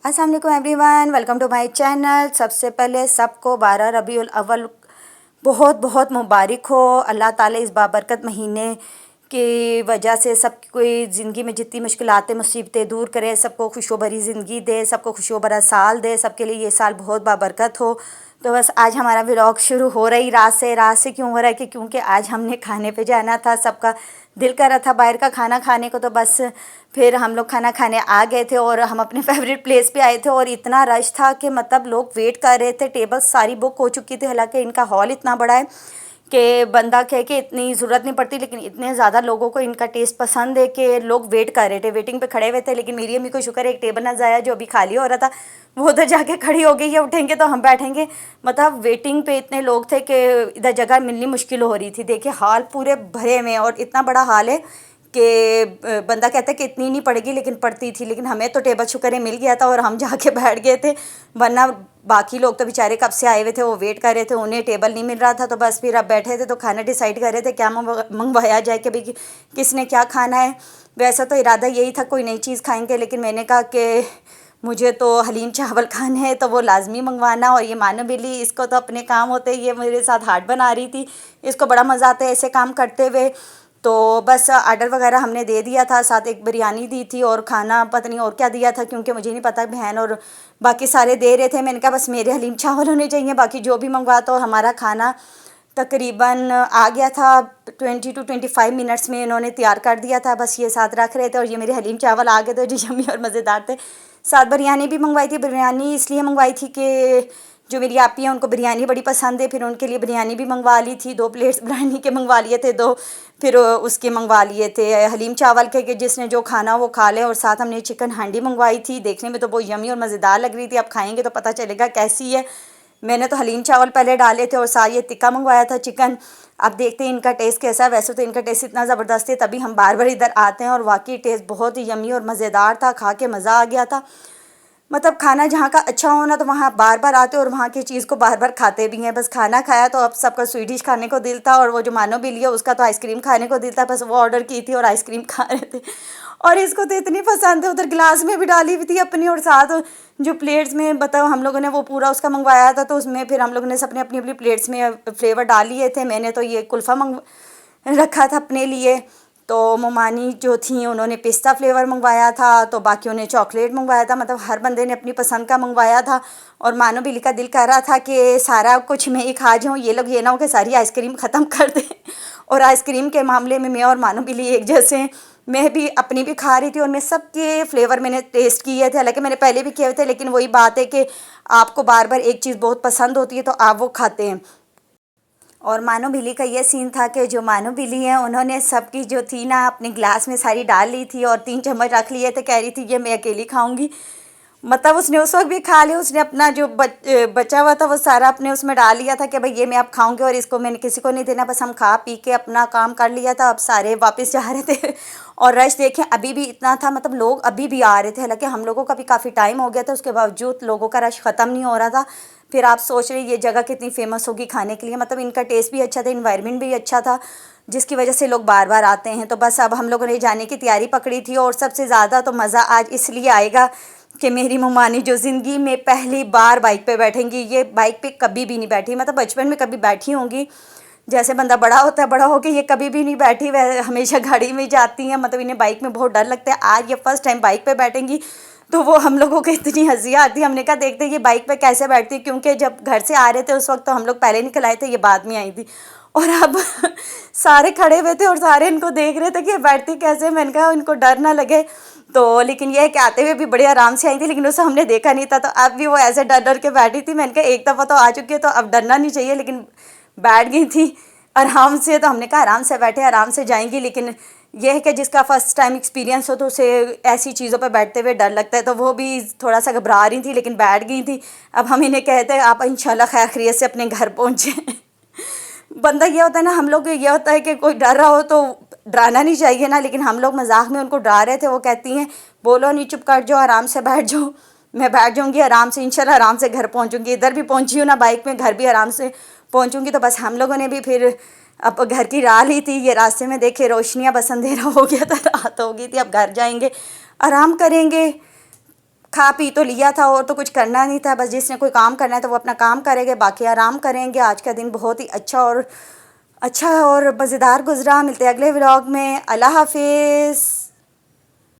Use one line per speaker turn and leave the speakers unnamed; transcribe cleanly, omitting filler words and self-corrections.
अस्सलाम वालेकुम everyone, welcome to my channel. सबसे पहले सबको 12 रबीउल अव्वल बहुत बहुत मुबारक हो। अल्लाह ताला इस बाबरकत महीने की वजह से सब कोई ज़िंदगी में जितनी मुश्किलातें मुसीबतें दूर करे, सबको खुशोबरी ज़िंदगी दे, सबको खुशोबरा साल दे, सबके लिए ये साल बहुत बाबरकत हो। तो बस आज हमारा व्लॉग शुरू हो रही रात से क्यों हो रहा है कि क्योंकि आज हमने खाने पे जाना था। सबका दिल कर रहा था बाहर का खाना खाने को, तो बस फिर हम लोग खाना खाने आ गए थे और हम अपने फेवरेट प्लेस पे आए थे। और इतना रश था कि मतलब लोग वेट कर रहे थे, टेबल सारी बुक हो चुकी थी। हालांकि इनका हॉल इतना बड़ा है कि बंदा कहे कि इतनी ज़रूरत नहीं पड़ती, लेकिन इतने ज़्यादा लोगों को इनका टेस्ट पसंद है कि लोग वेट कर रहे थे, वेटिंग पे खड़े हुए थे। लेकिन मेरी अम्मी को शुक्र है एक टेबल नजर आया जो अभी खाली हो रहा था, वो उधर जाके खड़ी हो गई है, उठेंगे तो हम बैठेंगे। मतलब वेटिंग पे इतने लोग थे कि इधर जगह मिलनी मुश्किल हो रही थी। देखिए हाल पूरे भरे में, और इतना बड़ा हाल है कि बंदा कहता है कि इतनी नहीं पड़ेगी, लेकिन पड़ती थी। लेकिन हमें तो टेबल शुक्र है मिल गया था और हम जाके बैठ गए थे, वरना बाकी लोग तो बेचारे कब से आए हुए थे, वो वेट कर रहे थे, उन्हें टेबल नहीं मिल रहा था। तो बस फिर अब बैठे थे तो खाना डिसाइड कर रहे थे क्या मंगवाया जाए कि भाई किसने क्या खाना है। वैसा तो इरादा यही था कोई नई चीज़ खाएंगे, लेकिन मैंने कहा कि मुझे तो हलीम चावल खाने हैं तो वो लाजमी मंगवाना। और ये मानो बिल्ली, इसको तो अपने काम होते, ये मेरे साथ हाथ बना रही थी, इसको बड़ा मज़ा आता है ऐसे काम करते हुए। तो बस आर्डर वगैरह हमने दे दिया था, साथ एक बिरयानी दी थी और खाना पता नहीं और क्या दिया था, क्योंकि मुझे नहीं पता, बहन और बाकी सारे दे रहे थे। मैंने कहा बस मेरे हलीम चावल होने चाहिए, बाकी जो भी मंगवा। तो हमारा खाना तकरीबन आ गया था 20 to 25 मिनट्स में इन्होंने तैयार कर दिया था। बस ये साथ रख रहे थे और ये मेरे हलीम चावल आ गए थे जो यम्मी और मज़ेदार थे। साथ बिरयानी भी मंगवाई थी। बिरयानी इसलिए मंगवाई थी कि जो मेरी आपी हैं उनको बिरयानी बड़ी पसंद है, फिर उनके लिए बिरयानी भी मंगवा ली थी। 2 प्लेट्स बिरयानी के मंगवा लिए थे, दो फिर उसके मंगवा लिए थे हलीम चावल के कि जिसने जो खाना वो खा ले। और साथ हमने चिकन हांडी मंगवाई थी। देखने में तो बहुत यम्मी और मज़ेदार लग रही थी, अब खाएंगे तो पता चलेगा कैसी है। मैंने तो हलीम चावल पहले डाले थे और साथ ये टिक्का मंगवाया था चिकन। अब देखते हैं इनका टेस्ट कैसा है। वैसे तो इनका टेस्ट इतना ज़बरदस्त है, तभी हम बार बार इधर आते हैं। और वाकई टेस्ट बहुत ही यम्मी और मज़ेदार था, खा के मज़ा आ गया था। मतलब खाना जहाँ का अच्छा हो ना तो वहाँ बार बार आते और वहाँ की चीज़ को बार बार खाते भी हैं। बस खाना खाया तो अब सबका स्वीट डिश खाने को दिल था, और वो जो मानो बिल्ली है उसका तो आइसक्रीम खाने को दिल था। बस वो ऑर्डर की थी और आइसक्रीम खा रहे थे, और इसको तो इतनी पसंद है, उधर गिलास में भी डाली हुई थी अपनी। और साथ जो प्लेट्स में बताओ हम लोगों ने वो पूरा उसका मंगवाया था, तो उसमें फिर हम लोगों ने सबने अपनी अपनी प्लेट्स में फ्लेवर डाल लिए थे। मैंने तो ये कुल्फ़ा रखा था अपने लिए, तो मोमानी जो थी उन्होंने पिस्ता फ्लेवर मंगवाया था, तो बाकियों ने चॉकलेट मंगवाया था। मतलब हर बंदे ने अपनी पसंद का मंगवाया था। और मानो बिल्ली का दिल कर रहा था कि सारा कुछ मैं ही खा जाऊँ, ये लोग ये ना हो कि सारी आइसक्रीम ख़त्म कर दें। और आइसक्रीम के मामले में मैं और मानो बिल्ली एक जैसे हैं। मैं भी अपनी भी खा रही थी और मैं सबके फ्लेवर मैंने टेस्ट किए थे। हालांकि मैंने पहले भी किए थे, लेकिन वही बात है कि आपको बार बार एक चीज़ बहुत पसंद होती है तो आप वो खाते हैं। और मानो बिल्ली का ये सीन था कि जो मानो बिल्ली है उन्होंने सबकी जो थी ना अपने ग्लास में सारी डाल ली थी और 3 चम्मच रख लिए थे। कह रही थी ये मैं अकेली खाऊंगी। मतलब उसने उस वक्त भी खा लिया, उसने अपना जो बचा हुआ था वो सारा अपने उसमें डाल लिया था कि भाई ये मैं अब खाऊंगी और इसको मैंने किसी को नहीं देना। बस हम खा पी के अपना काम कर लिया था, अब सारे वापस जा रहे थे। और रश देखें अभी भी इतना था, मतलब लोग अभी भी आ रहे थे। हालांकि हम लोगों का भी काफ़ी टाइम हो गया था, उसके बावजूद लोगों का रश ख़त्म नहीं हो रहा था। फिर आप सोच रहे ये जगह कितनी फ़ेमस होगी खाने के लिए। मतलब इनका टेस्ट भी अच्छा था, इन्वायरमेंट भी अच्छा था, जिसकी वजह से लोग बार बार आते हैं। तो बस अब हम लोगों ने जाने की तैयारी पकड़ी थी। और सबसे ज़्यादा तो मज़ा आज इसलिए आएगा कि मेरी ममानी जो ज़िंदगी में पहली बार बाइक पे बैठेंगी, ये बाइक पे कभी भी नहीं बैठी। मतलब बचपन में कभी बैठी होंगी, जैसे बंदा बड़ा होता है, बड़ा होके ये कभी भी नहीं बैठी, वह हमेशा गाड़ी में जाती हैं। मतलब इन्हें बाइक में बहुत डर लगता है। आज ये फर्स्ट टाइम बाइक पे बैठेंगी, तो वो हम लोगों को इतनी हंसी आती है। हमने कहा देखते ये बाइक पे कैसे बैठती है, क्योंकि जब घर से आ रहे थे उस वक्त तो हम लोग पहले निकल आए थे, ये बाद में आई थी। और अब सारे खड़े हुए थे और सारे इनको देख रहे थे कि ये बैठती कैसे। मैंने कहा इनको डर ना लगे। तो लेकिन ये है कि आते हुए भी बड़े आराम से आई थी, लेकिन उसे हमने देखा नहीं था, तो अब भी वो ऐसे डर डर के बैठी थी। मैंने कहा एक दफ़ा तो आ चुकी है तो अब डरना नहीं चाहिए, लेकिन बैठ गई थी आराम से। तो हमने कहा आराम से बैठे आराम से जाएंगी। लेकिन यह है कि जिसका फ़र्स्ट टाइम एक्सपीरियंस हो तो उसे ऐसी चीज़ों पर बैठते हुए डर लगता है। तो वो भी थोड़ा सा घबरा रही थी, लेकिन बैठ गई थी। अब हम इन्हें कहते हैं आप इंशाल्लाह खैर खैरियत से अपने घर पहुँचे। बंदा ये होता है ना, हम लोग ये होता है कि कोई डर रहा हो तो डराना नहीं चाहिए ना, लेकिन हम लोग मजाक में उनको डरा रहे थे। वो कहती हैं बोलो नहीं, चुप कर जाओ, आराम से बैठ जाओ, मैं बैठ जाऊँगी आराम से, इंशाल्लाह आराम से घर पहुँचूँगी। इधर भी पहुँची हूँ ना बाइक में, घर भी आराम से पहुँचूँगी। तो बस हम लोगों ने भी फिर अब घर की राह ली थी। ये रास्ते में देखे रोशनियाँ, बस अंधेरा हो गया था, रात हो गई थी। अब घर जाएंगे, आराम करेंगे, खा पी तो लिया था और तो कुछ करना नहीं था, बस जिसने कोई काम करना है तो वो अपना काम करेंगे, बाकी आराम करेंगे। आज का दिन बहुत ही अच्छा और मज़ेदार गुजरा। मिलते हैं अगले व्लॉग में। अल्लाह हाफिज़।